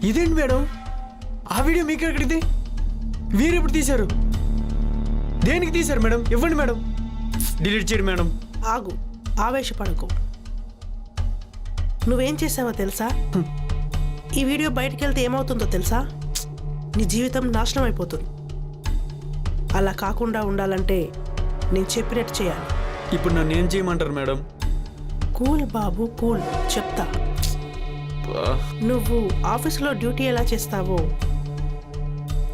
ఇదేంటి మేడం, ఆ వీడియో మీకు ఎక్కడిది? వీరు ఎప్పుడు తీశారు? దేనికి తీశారు మేడం? ఇవ్వండి మేడం, డిలీట్ చేయండి మేడం. ఆగు, ఆవేశపడకు. నువ్వేం చేసావో తెలుసా? ఈ వీడియో బయటికి వెళ్తే ఏమవుతుందో తెలుసా? నీ జీవితం నాశనం అయిపోతుంది. అలా కాకుండా ఉండాలంటే నేను చెప్పినట్టు చేయాలి. ఇప్పుడు నన్ను ఏం చేయమంటారు మేడం? కూల్ బాబు, కూల్. చెప్తా. నువ్వు ఆఫీస్లో డ్యూటీ ఎలా చేస్తావో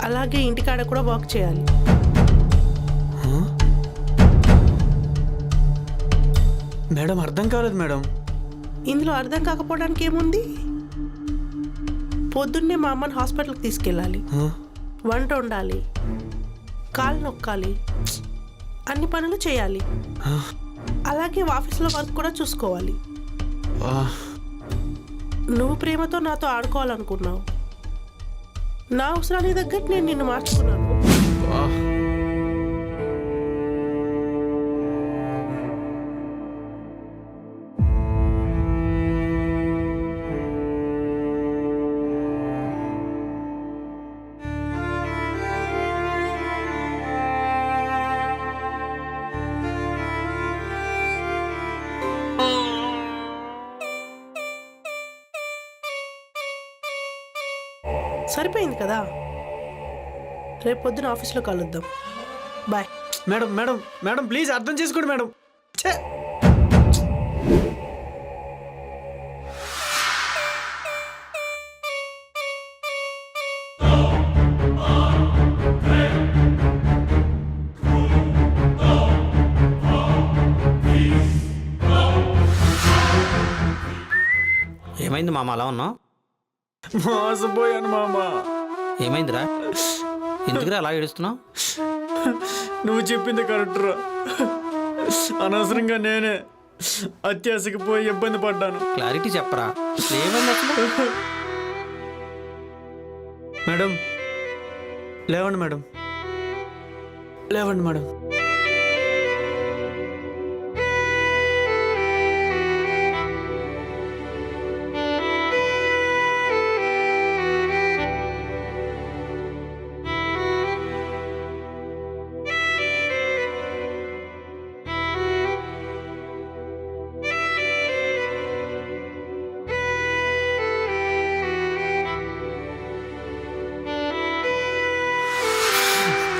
అలాగే ఇంటికాడ కూడా వర్క్ చేయాలి. మేడం అర్థం కాలేదు మేడం. ఇందులో అర్థం కాకపోవడానికి ఏముంది? పొద్దున్నే మా అమ్మని హాస్పిటల్కి తీసుకెళ్ళాలి, వంట వండాలి, కాలు నొక్కాలి, అన్ని పనులు చేయాలి. అలాగే ఆఫీస్లో వర్క్ కూడా చూసుకోవాలి. నువ్వు ప్రేమతో నాతో ఆడుకోవాలనుకున్నావు. నా అవసరానికి తగ్గట్టు నేను నిన్ను మార్చుకున్నాను. సరిపోయింది కదా, రేపు పొద్దున ఆఫీస్లో కలుద్దాం. Bye. Madam madam madam please అర్థం చేసుకోండి మేడం. ఛే! ఏమైంది మామ అలా ఉన్నావు? మోసపోయాను మామ. ఏమైందిరా, ఎందుకురా అలా ఏడుస్తున్నావు? నువ్వు చెప్పింది కరెక్ట్రా. అనవసరంగా నేనే అత్యాశకి పోయి ఇబ్బంది పడ్డాను. క్లారిటీ చెప్పరా, ఏమైంది అసలు? మేడం లేవండి మేడం, లేవండి మేడం.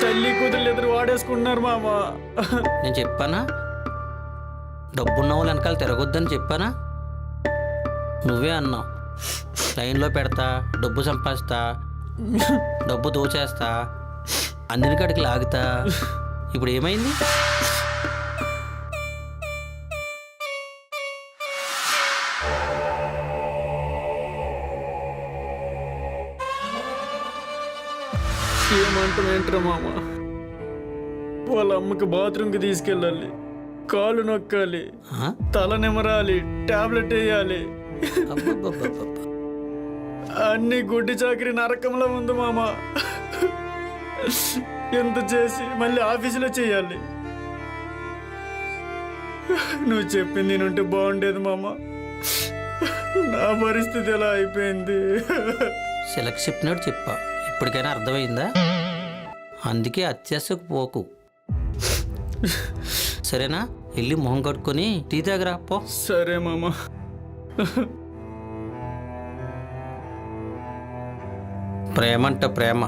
తల్లి కూతురు ఎదురు వాడేసుకుంటున్నారు మామ. నేను చెప్పానా డబ్బున్న వాళ్ళు వెనకాల తిరగొద్దని చెప్పానా? నువ్వే అన్నావు లైన్లో పెడతా, డబ్బు సంపాదిస్తా, డబ్బు దోచేస్తా, అన్నిటికాడికి లాగుతా. ఇప్పుడు ఏమైంది? ఏమంటామేంట్రా మామ, వాళ్ళ అమ్మకి బాత్రూమ్కి తీసుకెళ్ళాలి, కాలు నొక్కాలి, తల నిమరాలి, టాబ్లెట్ వేయాలి. అన్ని గుడ్డి చాకరీ నరకంలో ఉంది మామ. ఎంత చేసి మళ్ళీ ఆఫీసులో చేయాలి. నువ్వు చెప్పింది నేనుంటే బాగుండేది మామ. నా పరిస్థితి ఎలా అయిపోయింది. సెలెక్ట్ చెప్పినట్టు చెప్పా, ఇప్పటికైనా అర్థమైందా? అందుకే అత్యాశకు పోకు, సరేనా? వెళ్ళి మొహం కట్టుకొని టీ తాగరా పో. సరే మామ. ప్రేమ అంట ప్రేమ,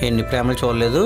ఎన్ని ప్రేమలు చూడలేదు.